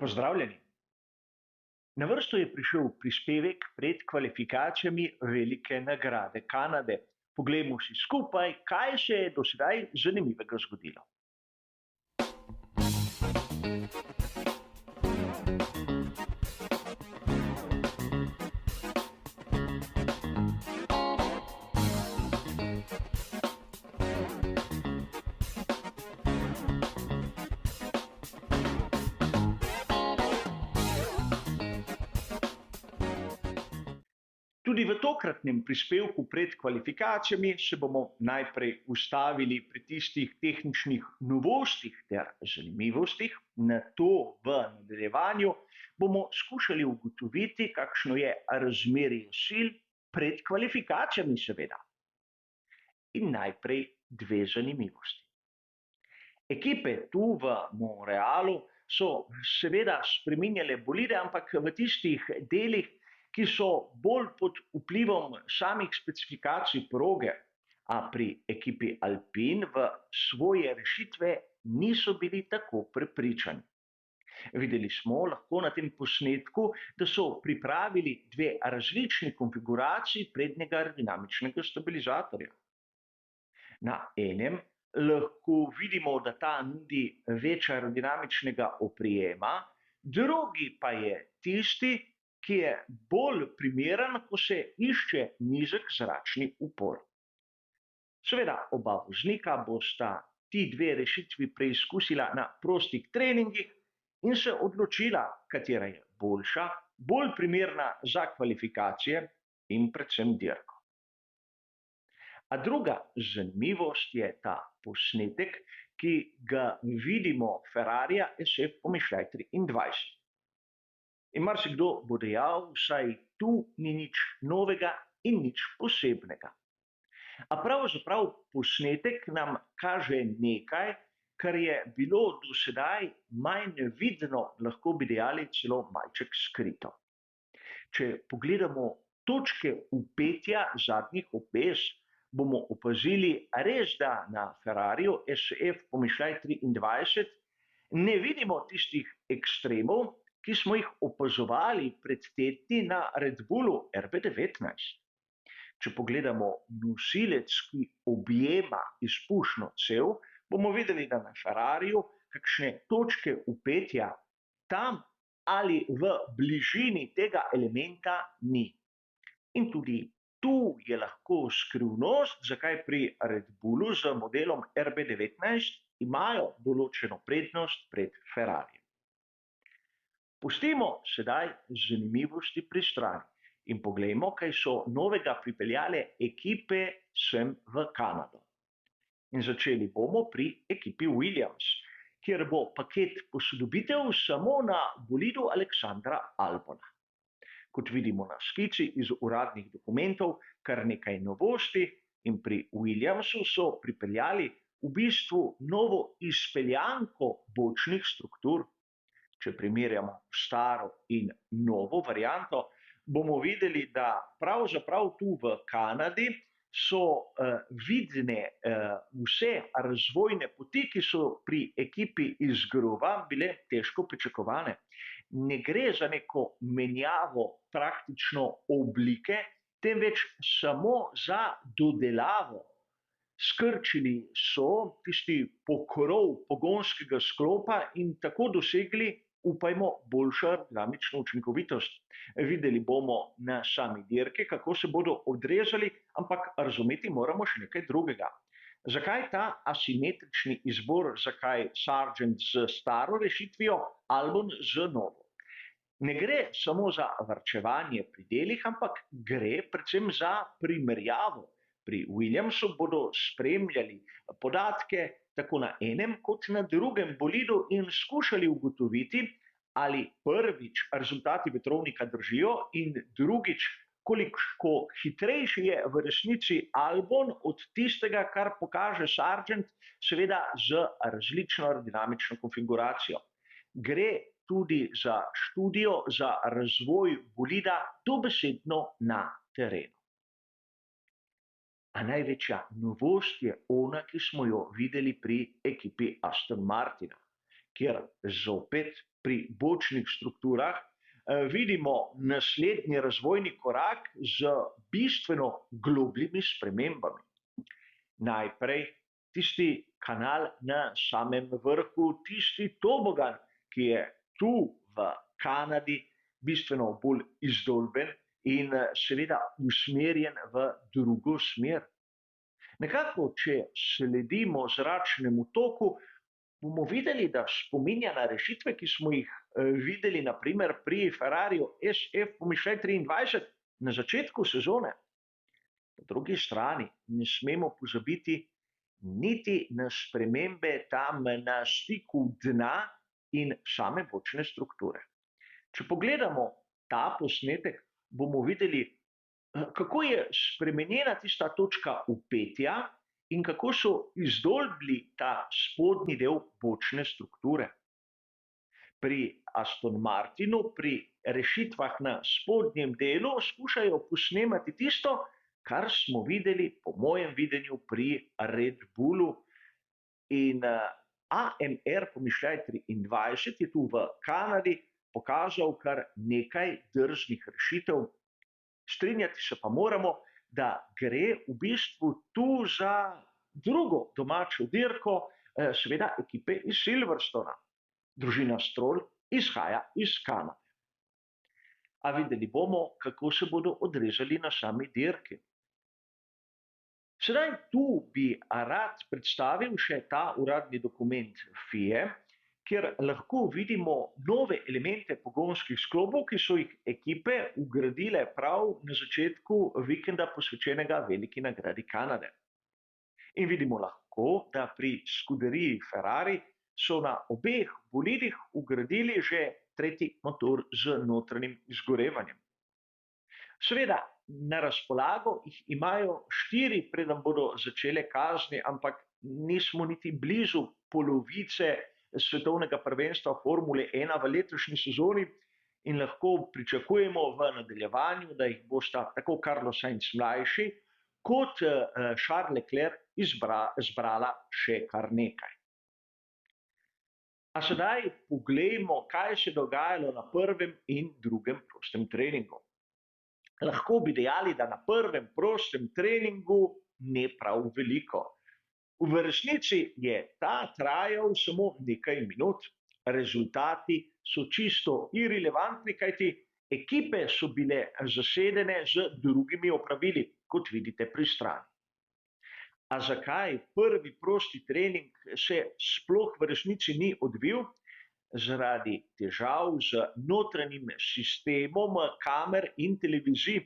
Pozdravljeni. Na vrsto je prišel prispevek pred kvalifikacijami Velike nagrade Kanade. Poglejmo si skupaj, kaj se je do sedaj zanimivega zgodilo. Tudi v tokratnem prispevku pred kvalifikacijami se bomo najprej ustavili pri tistih tehničnih novostih ter zanimivostih, nato v nadaljevanju bomo skušali ugotoviti, kakšno je razmerje sil pred kvalifikacijami seveda. In najprej dve zanimivosti. Ekipe tu v Montrealu so seveda spreminjale bolide, ampak v tistih delih, ki so bolj pod vplivom samih specifikacij proge, a pri ekipi Alpine v svoje rešitve niso bili tako prepričani. Videli smo lahko na tem posnetku, da so pripravili dve različni konfiguraciji prednjega aerodinamičnega stabilizatorja. Na enem lahko vidimo, da ta nudi več aerodinamičnega oprijema, drugi pa je tisti, ki je bolj primeren, ko se išče nizek zračni upor. Seveda, oba voznika bosta ti dve rešitvi preizkusila na prostih treningih in se odločila, katera je boljša, bolj primerna za kvalifikacije in predvsem dirko. A druga zanimivost je ta posnetek, ki ga vidimo Ferrarija SF 23. In marsikdo bo dejal, saj tu ni nič novega in nič posebnega. A pravzaprav posnetek nam kaže nekaj, kar je bilo do sedaj manj vidno, lahko bi dejali celo malček skrito. Če pogledamo točke vpetja zadnjih obez, bomo opazili res, da na Ferrariju SF 23 ne vidimo tistih ekstremov, ki smo jih opazovali pred tedni na Red Bullu RB19. Če pogledamo nosilec, ki objema izpušno cev, bomo videli, da na Ferrariju kakšne točke vpetja tam ali v bližini tega elementa ni. In tudi tu je lahko skrivnost, zakaj pri Red Bullu z modelom RB19 imajo določeno prednost pred Ferrarijem. Pustimo sedaj zanimivosti pri strani in poglejmo, kaj so novega pripeljale ekipe sem v Kanado. In začeli bomo pri ekipi Williams, kjer bo paket posodobitev samo na bolidu Aleksandra Albona. Kot vidimo na skici iz uradnih dokumentov, kar nekaj novosti in pri Williamsu so pripeljali v bistvu novo izpeljanko bočnih struktur. Če primerjamo staro in novo varianto, bomo videli, da pravzaprav tu v Kanadi so vidne vse razvojne poti, ki so pri ekipi iz Grova bile težko pričakovane. Ne gre za neko menjavo praktično oblike, temveč samo za dodelavo. Skrčili so tisti pokrov pogonskega sklopa in tako dosegli, upajmo, boljšo aerodinamično učinkovitost. Videli bomo na sami dirki, kako se bodo odrezali, ampak razumeti moramo še nekaj drugega. Zakaj ta asimetrični izbor, zakaj Sargent z staro rešitvijo, Albon z novo? Ne gre samo za varčevanje pri delih, ampak gre predvsem za primerjavo. Pri Williamsu bodo spremljali podatke tako na enem kot na drugem bolidu in skušali ugotoviti, ali prvič rezultati vetrovnika držijo in drugič, koliko hitrejši je v resnici Albon od tistega, kar pokaže Sargent, seveda z različno aerodinamično konfiguracijo. Gre tudi za študijo, za razvoj bolida dobesedno na terenu. A največja novost je ona, ki smo jo videli pri ekipi Aston Martina, kjer zopet pri bočnih strukturah vidimo naslednji razvojni korak z bistveno globljimi spremembami. Najprej tisti kanal na samem vrhu, tisti tobogan, ki je tu v Kanadi bistveno bolj izdolben in seveda usmerjen v drugo smer. Nekako, če sledimo zračnemu toku, bomo videli, da spominja na rešitve, ki smo jih videli naprimer pri Ferrariju SF23 na začetku sezone. Po drugi strani ne smemo pozabiti niti na spremembe tam na stiku dna in same bočne strukture. Če pogledamo ta posnetek, bomo videli, kako je spremenjena tista točka vpetja in kako so izdolbli ta spodnji del bočne strukture. Pri Aston Martinu, pri rešitvah na spodnjem delu skušajo posnemati tisto, kar smo videli, po mojem videnju, pri Red Bullu. In AMR pomišljaj 23 je tu v Kanadi pokazal kar nekaj drznih rešitev. Strinjati se pa moramo, da gre v bistvu tu za drugo domačo dirko, seveda ekipe iz Silverstona. Družina Stroll izhaja iz Kanade. A videli bomo, kako se bodo odrezali na sami dirki. Sedaj tu bi rad predstavil še ta uradni dokument FIE, kjer lahko vidimo nove elemente pogonskih sklopov, ki so jih ekipe vgradile prav na začetku vikenda posvečenega veliki nagradi Kanade. In vidimo lahko, da pri skuderiji Ferrari so na obeh bolidih vgradili že tretji motor z notranjim izgorevanjem. Seveda, na razpolago jih imajo 4, preden bodo začele kazni, ampak nismo niti blizu polovice svetovnega prvenstva Formule 1 v letošnji sezoni in lahko pričakujemo v nadaljevanju, da jih bosta tako Carlos Sainz mlajši kot Charles Leclerc zbrala še kar nekaj. A sedaj poglejmo, kaj se je dogajalo na prvem in drugem prostem treningu. Lahko bi dejali, da na prvem prostem treningu ne prav veliko. V resnici je ta trajal samo nekaj minut, rezultati so čisto irelevantni, kajti ekipe so bile zasedene z drugimi opravili, kot vidite pri strani. A zakaj prvi prosti trening se sploh v resnici ni odvil? Zaradi težav z notranjim sistemom kamer in televizij,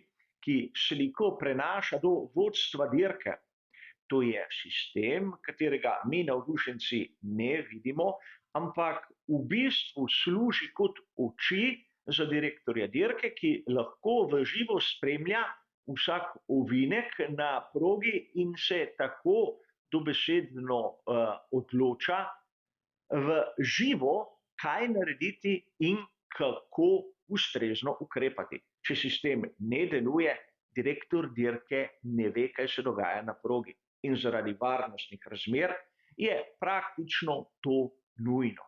ki sliko prenaša do vodstva dirke. To je sistem, katerega mi navdušenci ne vidimo, ampak v bistvu služi kot oči za direktorja dirke, ki lahko v živo spremlja vsak ovinek na progi in se tako dobesedno odloča v živo, kaj narediti in kako ustrezno ukrepati. Če sistem ne deluje, direktor dirke ne ve, kaj se dogaja na progi. In zaradi varnostnih razmer je praktično to nujno.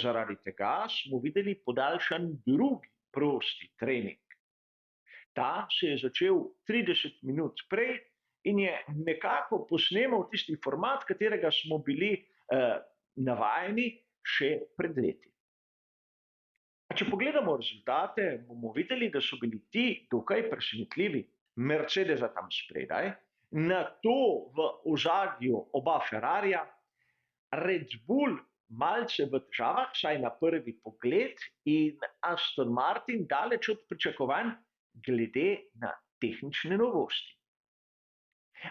Zaradi tega smo videli podaljšan drugi prosti trening. Ta se je začel 30 minut prej in je nekako posnemal tisti format, katerega smo bili navajeni še pred leti. Če pogledamo rezultate, bomo videli, da so bili ti dokaj presenetljivi. Mercedesa tam spredaj, nato v ozadju oba Ferrarija, Red Bull malce v težavah, saj na prvi pogled, in Aston Martin daleč od pričakovanj glede na tehnične novosti.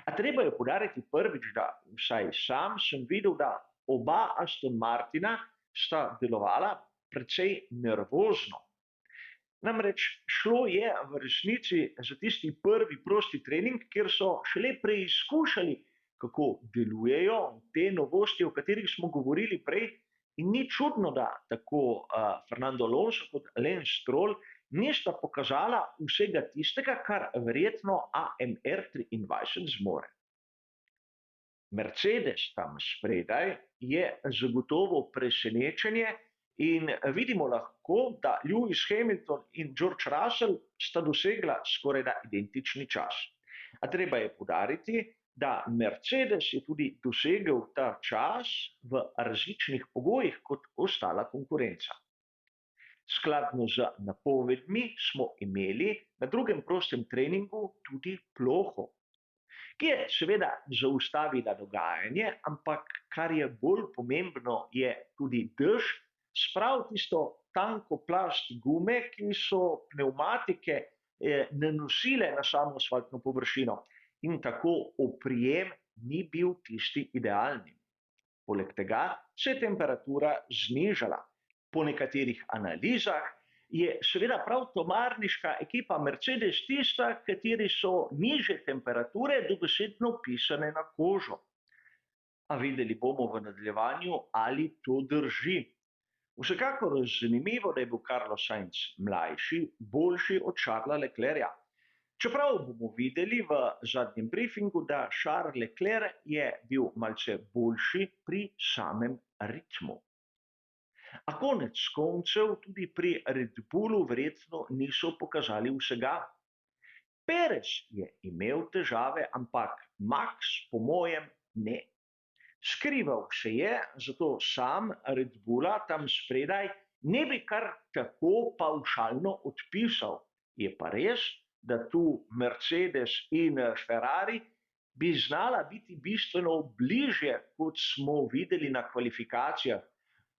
A treba je poudariti prvič, da vsaj sam sem videl, da oba Aston Martina sta delovala precej nervozno. Namreč šlo je v resnici za tisti prvi prosti trening, kjer so šele preizkušali, kako delujejo te novosti, o katerih smo govorili prej, in ni čudno, da tako Fernando Alonso kot Lance Stroll nista pokazala vsega tistega, kar verjetno AMR 23 zmore. Mercedes tam spredaj je zagotovo presenečenje in vidimo lahko, da Lewis Hamilton in George Russell sta dosegla skorajda identični čas. A treba je poudariti, da Mercedes je tudi dosegel ta čas v različnih pogojih kot ostala konkurenca. Skladno z napovedmi smo imeli na drugem prostem treningu tudi ploho, ki je seveda zaustavila dogajanje, ampak kar je bolj pomembno, je tudi dež spravil tisto tanko plast gume, ki so pnevmatike nanosile na samo asfaltno površino. In tako oprijem ni bil tisti idealni. Poleg tega se je temperatura znižala. Po nekaterih analizah je seveda prav tovarniška ekipa Mercedes tista, kateri so nižje temperature dobesedno pisane na kožo. A videli bomo v nadaljevanju, ali to drži. Vsekakor je zanimivo, da je bil Carlos Sainz mlajši, boljši od Charlesa Leclerca. Čeprav bomo videli v zadnjem briefingu, da Charles Leclerc je bil malce boljši pri samem ritmu. A konec koncev tudi pri Red Bullu verjetno niso pokazali vsega. Perez je imel težave, ampak Max po mojem ne. Skrival se je, zato sam Red Bulla tam spredaj ne bi kar tako pavšalno odpisal. Je pa res, da tu Mercedes in Ferrari bi znala biti bistveno bližje, kot smo videli na kvalifikacijah,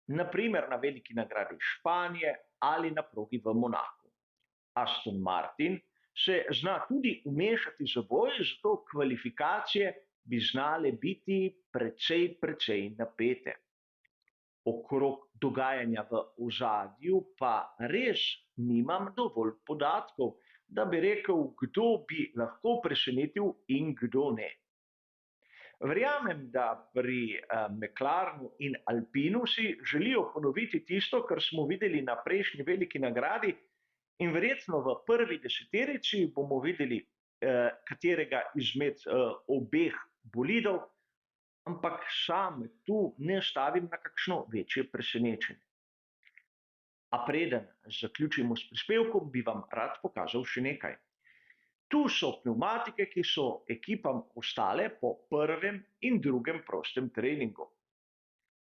naprimer na veliki nagradi Španije ali na progi v Monaku. Aston Martin se zna tudi umešati z boj, zato kvalifikacije bi znale biti precej napete. Okrog dogajanja v ozadju pa res nimam dovolj podatkov, da bi rekel, kdo bi lahko presenetil in kdo ne. Verjamem, da pri McLarenu in Alpinu si želijo ponoviti tisto, kar smo videli na prejšnji veliki nagradi, in verjetno v prvi deseterici bomo videli katerega izmed obeh bolidov, ampak sam tu ne stavim na kakšno večje presenečenje. A preden zaključimo s prispevkom, bi vam rad pokazal še nekaj. Tu so pnevmatike, ki so ekipam ostale po prvem in drugem prostem treningu.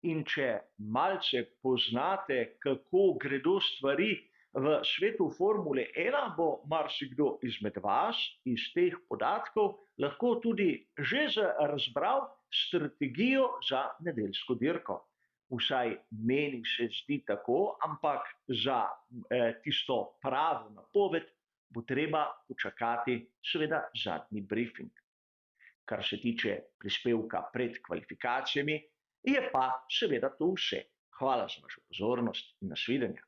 In če malce poznate, kako gredo stvari v svetu Formule 1, bo marsikdo izmed vas iz teh podatkov lahko tudi že razbral strategijo za nedeljsko dirko. Vsaj meni se zdi tako, ampak za tisto pravo napoved bo treba počakati seveda zadnji briefing. Kar se tiče prispevka pred kvalifikacijami, je pa seveda to vse. Hvala za vašo pozornost in nasvidenje.